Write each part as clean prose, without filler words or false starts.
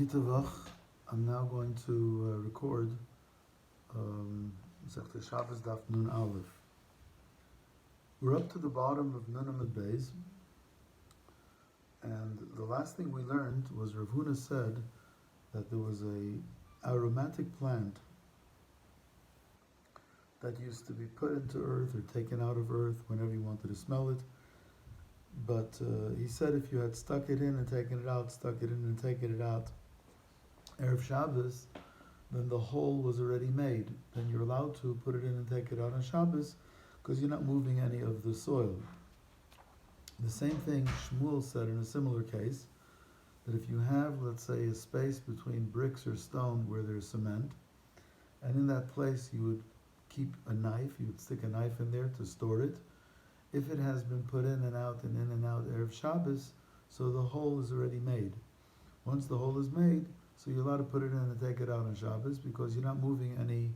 Gitavach. I'm now going to record Sechta Shabbos Daf Nun Aleph. We're up to the bottom of Nun Amud Beis, and the last thing we learned was Rav Huna said that there was a aromatic plant that used to be put into earth or taken out of earth whenever you wanted to smell it. But he said if you had stuck it in and taken it out, stuck it in and taken it out, Erev Shabbos, then the hole was already made. Then you're allowed to put it in and take it out on Shabbos because you're not moving any of the soil. The same thing Shmuel said in a similar case, that if you have, let's say, a space between bricks or stone where there's cement, and in that place you would keep a knife, you would stick a knife in there to store it. If it has been put in and out Erev Shabbos, so the hole is already made. Once the hole is made, so you're allowed to put it in and take it out on Shabbos because you're not moving any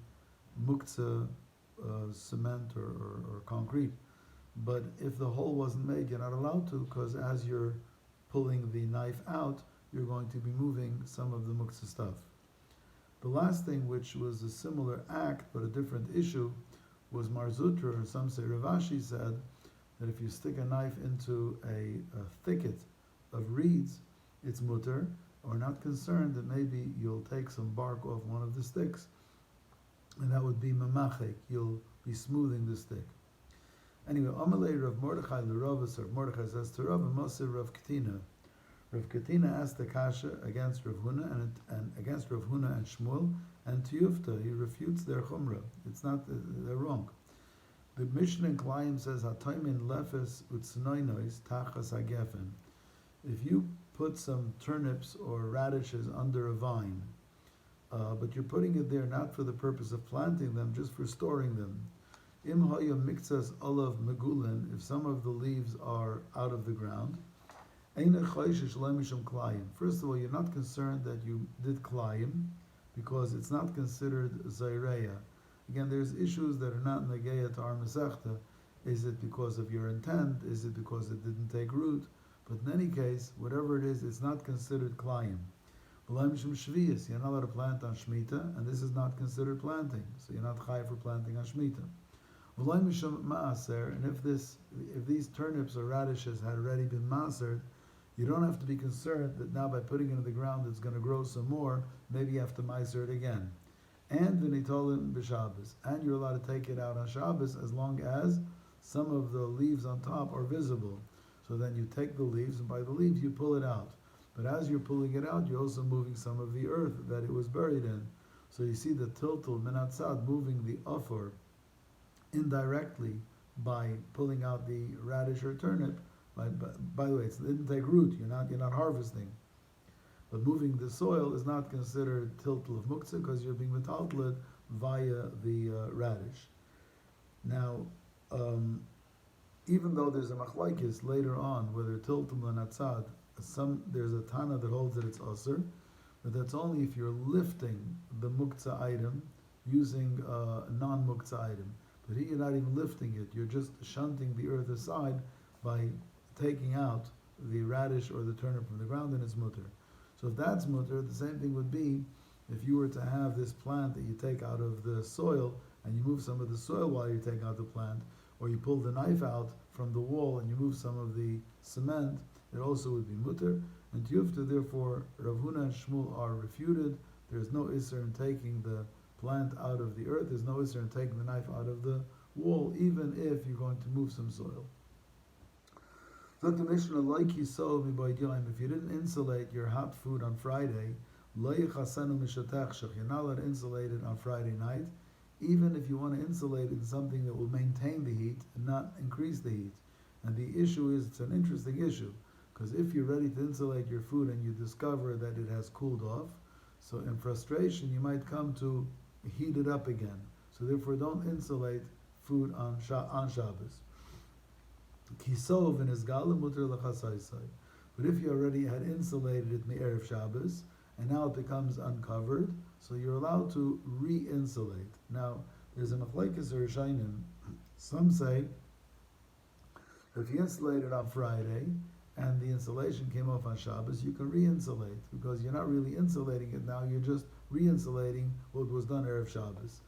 muktzah, cement or concrete. But if the hole wasn't made, you're not allowed to, because as you're pulling the knife out, you're going to be moving some of the muktzah stuff. The last thing, which was a similar act but a different issue, was Mar Zutra, or some say Rav Ashi said, that if you stick a knife into a thicket of reeds, it's mutter, or not concerned that maybe you'll take some bark off one of the sticks, and that would be mamachek, you'll be smoothing the stick. Anyway, Amalei Rav Mordechai l'Ravas, Rav Mordechai says to Rav Mosir Rav Katina. Rav Katina asked the kasha against Rav Huna and against Rav Huna and Shmuel, and Tiyufta, he refutes their chumrah. It's not, they're wrong. The Mishnah in Klayim says, "Hatoimin lefes utznoinois tachas hagefen." If you put some turnips or radishes under a vine, but you're putting it there not for the purpose of planting them, just for storing them. Im hoya mixas olav megulin, if some of the leaves are out of the ground. Eina choishish lemishum klayim. First of all, you're not concerned that you did klayim, because it's not considered zayreya. Again, there's issues that are not negeya to our Masechta. Is it because of your intent? Is it because it didn't take root? But in any case, whatever it is, it's not considered klayim. You're not allowed to plant on Shemitah, and this is not considered planting. So you're not chai for planting on Shemitah. And if these turnips or radishes had already been maaser, you don't have to be concerned that now by putting it in the ground it's going to grow some more. Maybe you have to maaser it again. And v'nitolim b'Shabbos, and you're allowed to take it out on Shabbos as long as some of the leaves on top are visible. So then you take the leaves, and by the leaves you pull it out. But as you're pulling it out, you're also moving some of the earth that it was buried in. So you see the tiltul minatzad moving the offer indirectly by pulling out the radish or turnip. By the way, it didn't take root. You're not harvesting. But moving the soil is not considered tiltul of muktzah because you're being metaltled via the radish. Now, even though there's a machlaikis later on whether tiltul and atzad, there's a tana that holds that it's aser, but that's only if you're lifting the muktzah item using a non-muktzah item. But here you're not even lifting it; you're just shunting the earth aside by taking out the radish or the turnip from the ground, and it's mutter. So if that's mutter, the same thing would be if you were to have this plant that you take out of the soil and you move some of the soil while you're taking out the plant, or you pull the knife out from the wall and you move some of the cement, it also would be mutter. And tiyufta, therefore, Rav Huna and Shmuel are refuted. There's no isser in taking the plant out of the earth. There's no isser in taking the knife out of the wall, even if you're going to move some soil. The Mishnah, like you saw me by Yom, if you didn't insulate your hot food on Friday, you're not allowed to insulate it on Friday night, even if you want to insulate it in something that will maintain the heat and not increase the heat. And the issue is, it's an interesting issue, because if you're ready to insulate your food and you discover that it has cooled off, so in frustration you might come to heat it up again. So therefore don't insulate food on Shabbos. Kisov and Isgala mutter l'chasaisai. But if you already had insulated it Erev Shabbos, and now it becomes uncovered, so you're allowed to re-insulate. Now, there's a machlekes or Rishonim. Some say if you insulate it on Friday, and the insulation came off on Shabbos, you can re-insulate, because you're not really insulating it now, you're just re-insulating what was done Erev Shabbos.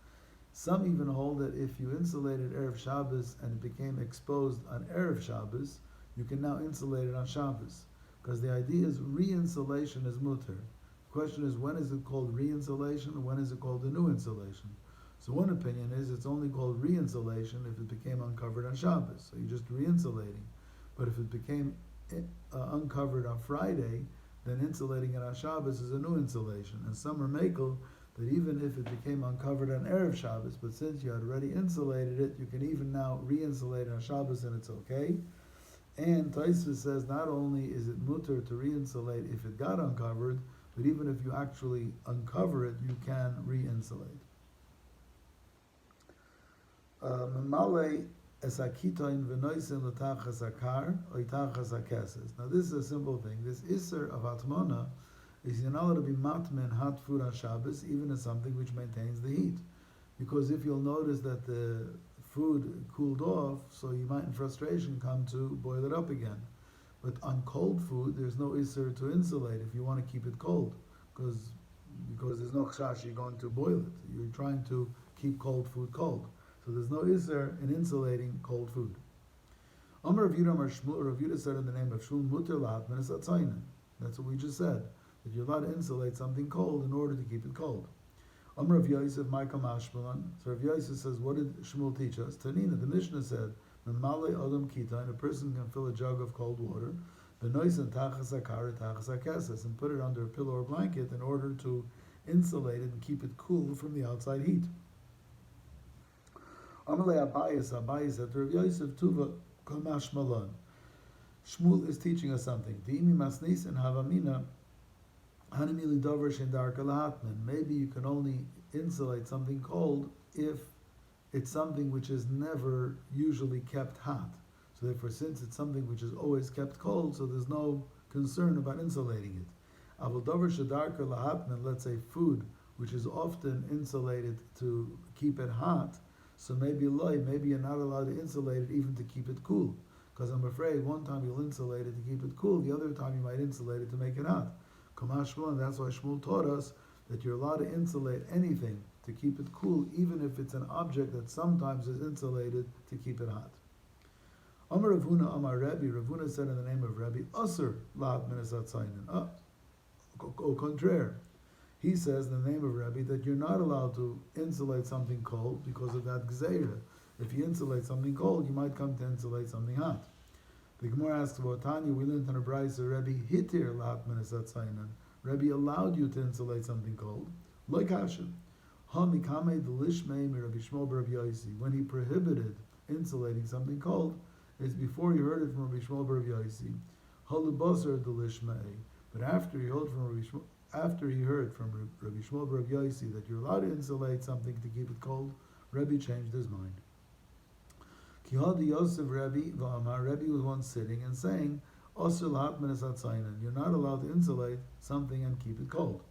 Some even hold that if you insulated Erev Shabbos and it became exposed on Erev Shabbos, you can now insulate it on Shabbos. Because the idea is re-insulation is mutter. The question is, when is it called re-insulation and when is it called a new insulation? So one opinion is it's only called re-insulation if it became uncovered on Shabbos. So you're just re-insulating. But if it became uncovered on Friday, then insulating it on Shabbos is a new insulation. And some are makel that even if it became uncovered on Erev Shabbos, but since you had already insulated it, you can even now re-insulate it on Shabbos and it's okay. And Taisva says not only is it mutter to re-insulate if it got uncovered, but even if you actually uncover it, you can re-insulate. Now this is a simple thing. This Isser of Atmana is you're not allowed to be matmen hot food on Shabbos, even as something which maintains the heat. Because if you'll notice that the food cooled off, so you might in frustration come to boil it up again. But on cold food, there's no Isser to insulate if you want to keep it cold. Because there's no chash you're going to boil it. You're trying to keep cold food cold. So there's no Isser in insulating cold food. Amar Rav Yudah Amar Shmuel, Rav Yudah said in the name of Shmuel, Mutter Lahatman es Atzainen. That's what we just said, that you're allowed to insulate something cold in order to keep it cold. Amar Rav Yosef, Michael Mashmalan. So Rav Yosef says, what did Shmuel teach us? Tanina, the Mishnah said, Memale Adam Kitain, a person can fill a jug of cold water, Benoisen Tachas Akar, Tachas Akesses, and put it under a pillow or blanket in order to insulate it and keep it cool from the outside heat. Amalei Abayis said to Rav Yosef, Tuva Kamash Malon. Shmuel is teaching us something. Maybe you can only insulate something cold if it's something which is never usually kept hot. So therefore, since it's something which is always kept cold, so there's no concern about insulating it. Let's say food which is often insulated to keep it hot, so maybe you're not allowed to insulate it even to keep it cool. Because I'm afraid one time you'll insulate it to keep it cool, the other time you might insulate it to make it hot. And that's why Shmuel taught us that you're allowed to insulate anything to keep it cool, even if it's an object that sometimes is insulated to keep it hot. Amar Ravuna Amar Rebbe, Ravuna said in the name of Rebbe, Asur lahat min esatzainen. Au contraire. He says in the name of Rebbe that you're not allowed to insulate something cold because of that gzeira. If you insulate something cold, you might come to insulate something hot. The Gemara asks about Tanya, we learned in a brayso, Rebbe hitir lahat min esatzainen. Rebbe allowed you to insulate something cold. Like Hashem. Ha mikame delishmei mi Rabbi Shmuel bar Rabbi Yosi. When he prohibited insulating something cold, it's before he heard it from Rabbi Shmuel bar Rabbi Yosi. Ha lebasar delishmei. But after he heard from Rabbi Shmuel bar Rabbi Yosi that you're allowed to insulate something to keep it cold, Rebbe changed his mind. Ki hadi Yosef Rebbe v'amar. Rebbe was once sitting and saying, Osir lahat min esatzainen. You're not allowed to insulate something and keep it cold.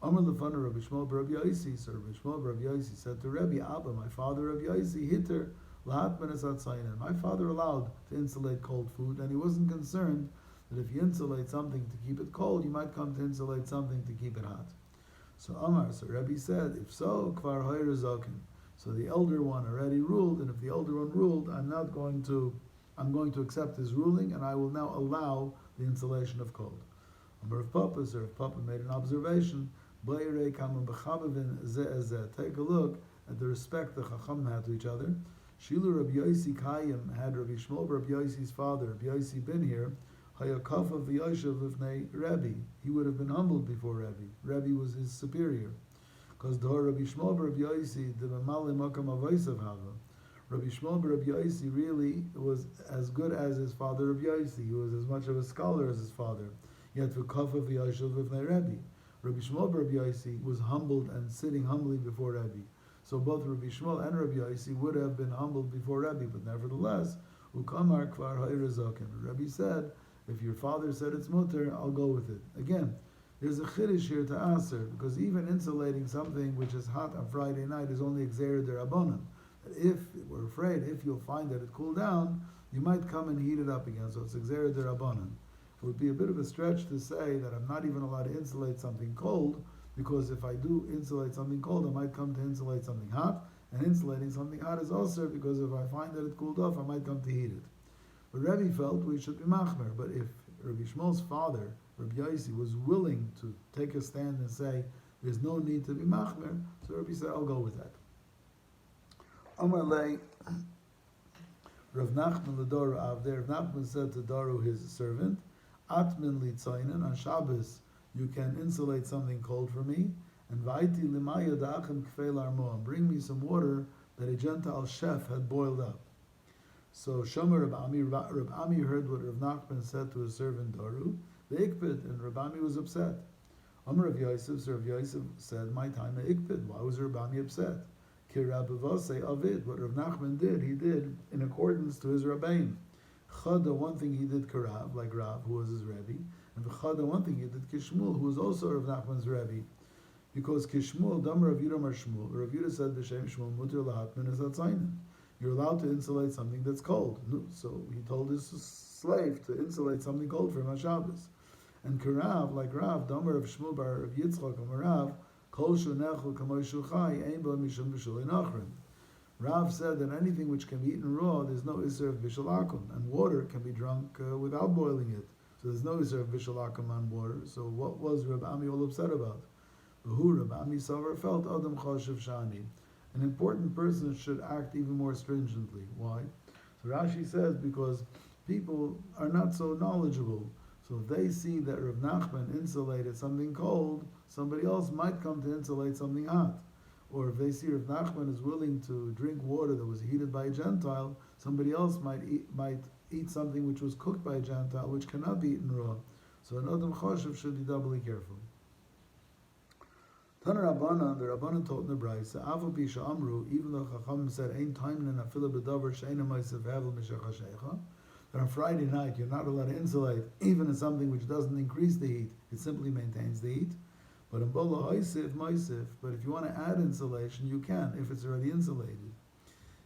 Amar lefana Rabbi Shmuel bar Rabbi Yosi. So Rabbi Shmuel bar Rabbi Yosi said to Rebbe, Abba, my father Rabbi Yosi, hitter lahat min esatzainen. My father allowed to insulate cold food, and he wasn't concerned that if you insulate something to keep it cold, you might come to insulate something to keep it hot. So Rebbe said, if so, kvar hoyer zokin. So the elder one already ruled, and if the elder one ruled, I'm going to accept his ruling, and I will now allow the insulation of cold. Amar of Papa, Sir of Papa made an observation. Take a look at the respect the Chacham had to each other. Shilu Rabbi Yosi Kayim had Rabbi Shmuel Rabbi Yosi's father, Rabbi Yosi, been here. Hayakafa v'yoshev v'fnei Rebbe. He would have been humbled before Rebbe. Rebbe was his superior. Because the Rabbi Shmuel Rabbi Yosi, the Mamale Makam Avoisav Hava. Rabbi Shmuel Rabbi Yosi really was as good as his father Rabbi Yosi. He was as much of a scholar as his father. Yet v'kafa v'yoshev v'fnei Rebbe. Rabbi Shmuel Rabbi Yosi was humbled and sitting humbly before Rebbe. So both Rabbi Shmuel and Rabbi Yosi would have been humbled before Rebbe, but nevertheless, Ukamar Kvar Hayra Zokin. Rebbe said, if your father said it's mutter, I'll go with it. Again, there's a chiddush here to answer, because even insulating something which is hot on Friday night is only exer derabanan. If we're afraid, if you'll find that it cooled down, you might come and heat it up again. So it's exer derabanan. would be a bit of a stretch to say that I'm not even allowed to insulate something cold, because if I do insulate something cold, I might come to insulate something hot, and insulating something hot is also because if I find that it cooled off, I might come to heat it. But Rebbe felt we should be machmer. But if Rabbi Shmuel's father, Rabbi Yossi, was willing to take a stand and say there's no need to be machmer, so Rabbi said, I'll go with that. Amar lei, Rav Nachman l'Doru Avdei. Rav Nachman said to Doru, his servant, Atmin litzainen, on Shabbos you can insulate something cold for me, and vaiti limaya da'achem kfei l'armoam, bring me some water that a Gentile chef had boiled up. So Shomer Rab Ami heard what Rav Nachman said to his servant Doru, the ikpid, and Rab Ami was upset. Amar Rav Yosef, so Rav Yosef said, my time ikpid. Why was Rab Ami upset? Ki Rab Avosei avid, what Rav Nachman did, he did in accordance to his Rabbein. Chada, one thing he did Karav, like Rav, who was his Rebbe, and Chada, one thing he did Kishmul, who was also Rav Nachman's Rebbe. Because Kishmul, Dam Rav Yudah Mar Shmuel, Rav Yudah said, B'Shem Shmuel, Mutter Lahatman is Atzainen. You're allowed to insulate something that's cold. So he told his slave to insulate something cold for him on Shabbos. And Karav, like Rav, Dam Rav Shmuel bar Rav Yitzchak, Amar Rav, Kol Shunechel Kamoy Shulchai, Ein Bo Mishum B'Shulei Nachrim. Rav said that anything which can be eaten raw, there's no Isser of Bishul Akum, and water can be drunk without boiling it. So there's no Isser of Bishul Akum on water. So what was Reb Ami all upset about? Who Reb Ami Savar felt Adam Choshev Shani. An important person should act even more stringently. Why? So Rashi says because people are not so knowledgeable. So if they see that Reb Nachman insulated something cold, somebody else might come to insulate something hot. Or if they see Rav Nachman is willing to drink water that was heated by a Gentile, somebody else might eat something which was cooked by a Gentile, which cannot be eaten raw. So an Adam Choshev should be doubly careful. Tana Rabbanan, the Rabbanan taught in the Brayse, Avu Bisha Amru, even though Chacham said, Ein Taimen and Afila B'davar Sheina Ma'asev Hevel Mishach HaShecha, that on Friday night you're not allowed to insulate, even in something which doesn't increase the heat, it simply maintains the heat. But in Bola Oisif, Moisif, but if you want to add insulation, you can, if it's already insulated.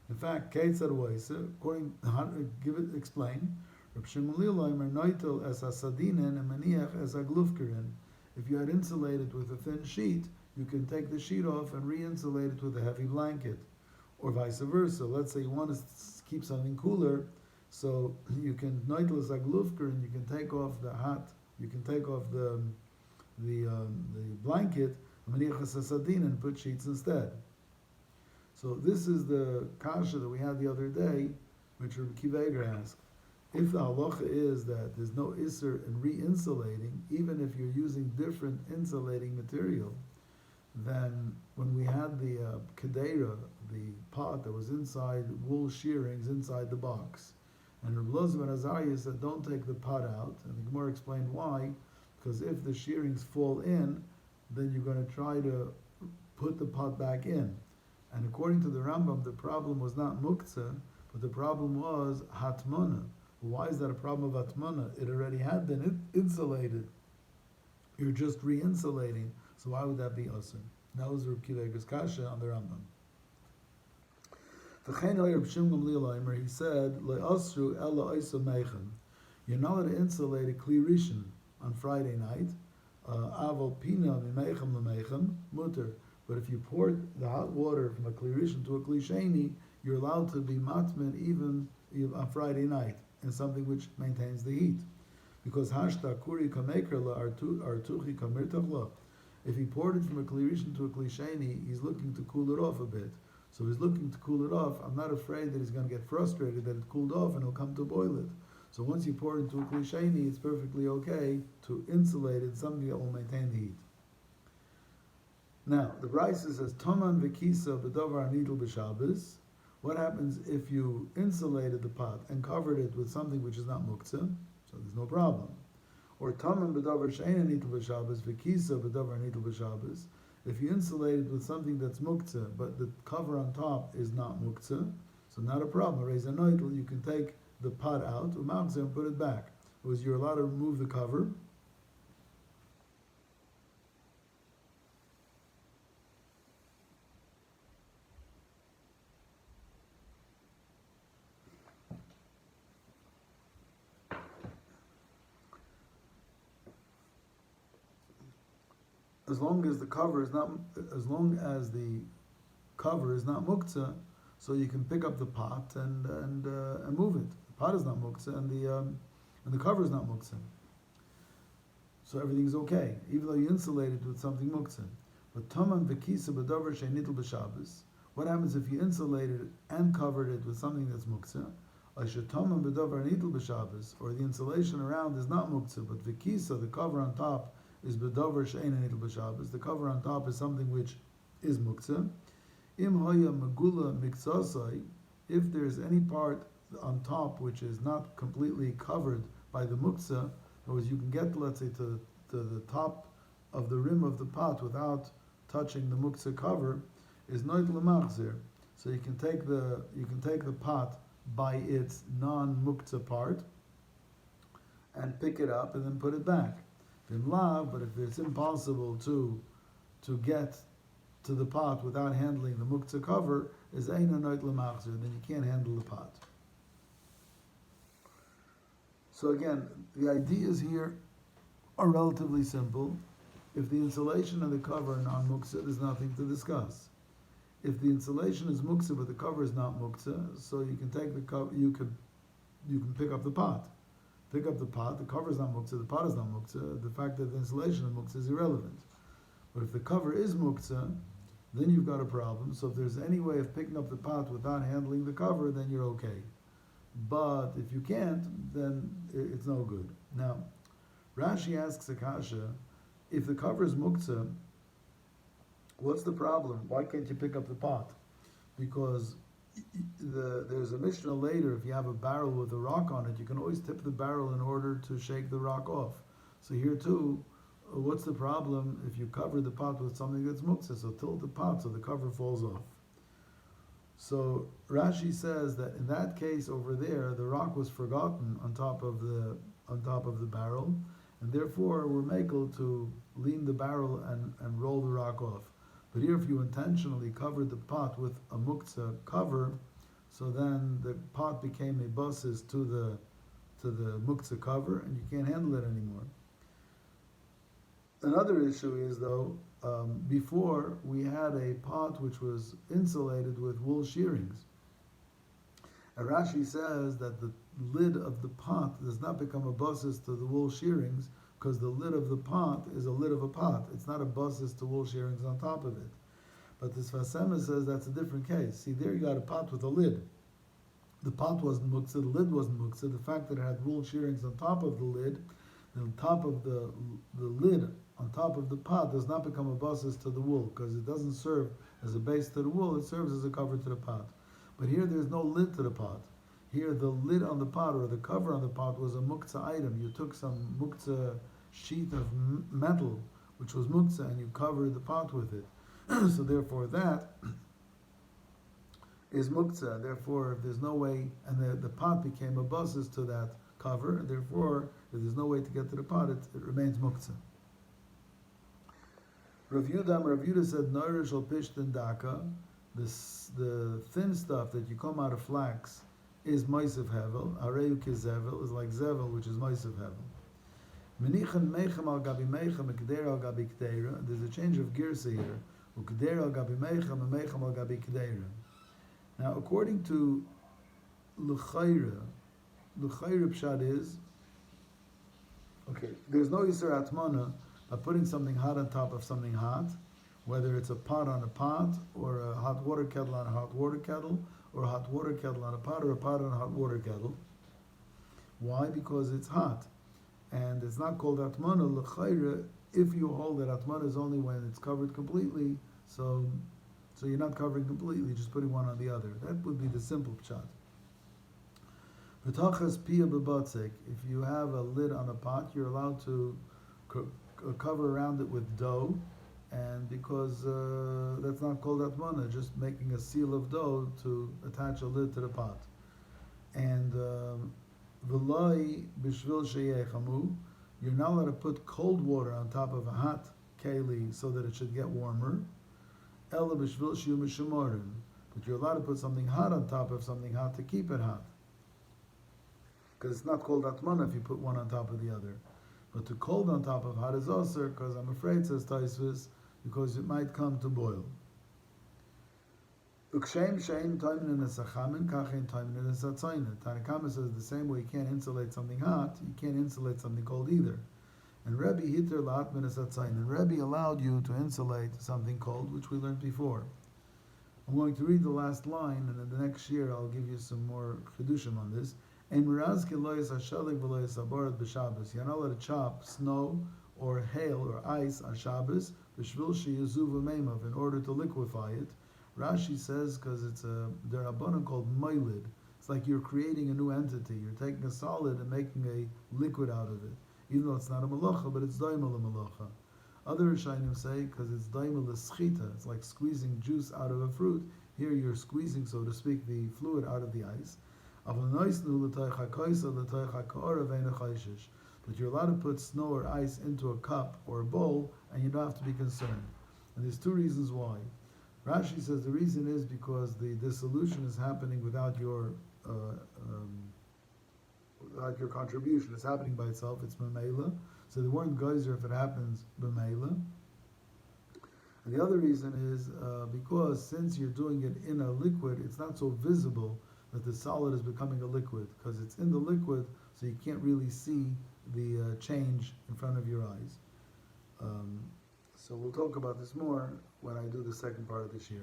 In fact, Kate said Oisif, according to explain, Reb Shimon Liloimer Noitel as Asadinen and Maniach as Aglufkerin. If you had insulated with a thin sheet, you can take the sheet off and re-insulate it with a heavy blanket. Or vice versa. Let's say you want to keep something cooler, so you can Noitel as Aglufkerin, you can take off the you can take off the blanket, and put sheets instead. So this is the kasha that we had the other day, which Rabbi Kiva Eger asked. If the halacha is that there's no isser in re-insulating, even if you're using different insulating material, then when we had the kedera, the pot that was inside wool shearings inside the box, and Rabbi Loza ben Azariah said, don't take the pot out, and the Gemara explained why. Because if the shearings fall in, then you're going to try to put the pot back in. And according to the Rambam, the problem was not muktzah, but the problem was hatmana. Why is that a problem of hatmana? It already had been insulated. You're just re-insulating. So why would that be usr? That was Reb Kiva Eger's kasha on the Rambam. He said, you're not allowed to insulate a kli rishon on Friday night, aval pina mimeichem lemeichem mutter. But if you pour the hot water from a kli rishon to a kli sheni, you're allowed to be matman even on Friday night in something which maintains the heat, because hashta kuri kameker la artuchi kamirtach. If he poured it from a kli rishon to a kli sheni, he's looking to cool it off a bit. So he's looking to cool it off. I'm not afraid that he's going to get frustrated that it cooled off and he'll come to boil it. So once you pour it into a kli sheni, it's perfectly okay to insulate it, something that will maintain the heat. Now, the Brayse says, Toman v'kisa b'davar nidl b'Shabbos. What happens if you insulated the pot and covered it with something which is not muktzah? So there's no problem. Or Toman b'davar she'ena nidl b'Shabbos v'kisa b'davar nidl b'Shabbos. If you insulate it with something that's muktzah, but the cover on top is not muktzah, so not a problem. Raise a noitel, you can take the pot out, and put it back. Because you're allowed to remove the cover. as long as the cover is not, as long as the cover is not muktzah, so you can pick up the pot and move it. The pot is not muktzah, and the cover is not muktzah. So everything's okay, even though you insulate it with something muktzah. But taman v'kisa b'davar she'nitel b'Shabbos. What happens if you insulated it and covered it with something that's muktzah? Or the insulation around is not muktzah, but v'kisa, the cover on top, is b'davar she'ein nitel b'Shabbos. The cover on top is something which is muktzah. Im haya megula miktsasai, if there's any part on top which is not completely covered by the muktzah, in other words, you can get, let's say, to the top of the rim of the pot without touching the muktzah cover, is noit lemachzer. So you can take the pot by its non-muktzah part and pick it up and then put it back. But if it's impossible to get to the pot without handling the muktzah cover, is eina noit lemachzer, then you can't handle the pot. So again, the ideas here are relatively simple. If the insulation and the cover are non-muktzah, there's nothing to discuss. If the insulation is muktzah but the cover is not muktzah, so you can take the cover, you can pick up the pot. Pick up the pot, the cover is not muktzah, the pot is not muktzah, the fact that the insulation is muktzah is irrelevant. But if the cover is muktzah, then you've got a problem. So if there's any way of picking up the pot without handling the cover, then you're okay. But if you can't, then it's no good. Now, Rashi asks Akasha, if the cover is muktzah, what's the problem? Why can't you pick up the pot? Because there's a Mishnah later, if you have a barrel with a rock on it, you can always tip the barrel in order to shake the rock off. So here too, what's the problem if you cover the pot with something that's muktzah? So tilt the pot so the cover falls off. So Rashi says that in that case over there, the rock was forgotten on top of the barrel, and therefore we're makel to lean the barrel and roll the rock off. But here, if you intentionally covered the pot with a muktzah cover, so then the pot became a basis to the muktzah cover, and you can't handle it anymore. Another issue is, though, before we had a pot which was insulated with wool shearings. And Rashi says that the lid of the pot does not become a basis to the wool shearings because the lid of the pot is a lid of a pot. It's not a basis to wool shearings on top of it. But the Sfas Emes says that's a different case. See, there you got a pot with a lid. The pot wasn't muktzah, the lid wasn't muktzah. The fact that it had wool shearings on top of the lid, the top of the lid on top of the pot does not become a basis to the wool because it doesn't serve as a base to the wool, it serves as a cover to the pot. But here there's no lid to the pot. Here the lid on the pot or the cover on the pot was a muktzah item. You took some muktzah sheet of metal, which was muktzah, and you covered the pot with it. So therefore that is muktzah. Therefore, if there's no way, and the pot became a basis to that cover, and therefore, if there's no way to get to the pot, it remains muktzah. Rav Yudah said, Noirish al pishtin daka, the thin stuff that you come out of flax is meisav hevel, areu kizevel, is like zevel, which is meisav hevel. Menichan meichem al gabi meichem, ekdera al gabi kdeira, there's a change of girsa here, ukdera al gabi meichem, and meichem al gabi kdeira. Now, according to l'chayra pshat is, okay, there's no yisur atmana by putting something hot on top of something hot, whether it's a pot on a pot, or a hot water kettle on a hot water kettle, or a hot water kettle on a pot, or a pot on a hot water kettle. Why? Because it's hot. And it's not called atmana l'chayra if you hold that atmana is only when it's covered completely, so you're not covering completely, just putting one on the other. That would be the simple pshat. V'tachas piyah b'batzek, if you have a lid on a pot, you're allowed to cover around it with dough, and because that's not called atmana, just making a seal of dough to attach a lid to the pot. And v'loi b'shvil sheyechamu, you're not allowed to put cold water on top of a hot keli so that it should get warmer. Ela b'shvil shiyu mishamorim, but you're allowed to put something hot on top of something hot to keep it hot. Because it's not called atmana if you put one on top of the other. But to cold on top of hot is also because I'm afraid, says Taisvis, because it might come to boil. Ukshem shein toimin in a sachamin, kachein toimin in a satzaina. Tanakama says the same way you can't insulate something hot, you can't insulate something cold either. And Rebbe hitter lat min a satzaina. And Rebbe allowed you to insulate something cold, which we learned before. I'm going to read the last line, and in the next year I'll give you some more chidushim on this. And mirazke loyes hashalig v'loyes abarat b'Shabbos. You're not allowed to chop snow or hail or ice on Shabbos b'shvil sheyizu v'meimav, in order to liquefy it. Rashi says because it's a derabbanan called moilid. It's like you're creating a new entity. You're taking a solid and making a liquid out of it, even though it's not a malacha, but it's daimel a malacha. Other Rishonim say because it's daimel l'schita. It's like squeezing juice out of a fruit. Here you're squeezing, so to speak, the fluid out of the ice. But you're allowed to put snow or ice into a cup or a bowl, and you don't have to be concerned. And there's two reasons why. Rashi says the reason is because the dissolution is happening without your contribution. It's happening by itself. It's memela. So they weren't geyser if it happens memela. And the other reason is because since you're doing it in a liquid, it's not so visible that the solid is becoming a liquid, because it's in the liquid, so you can't really see the change in front of your eyes. So we'll talk about this more when I do the second part of this year.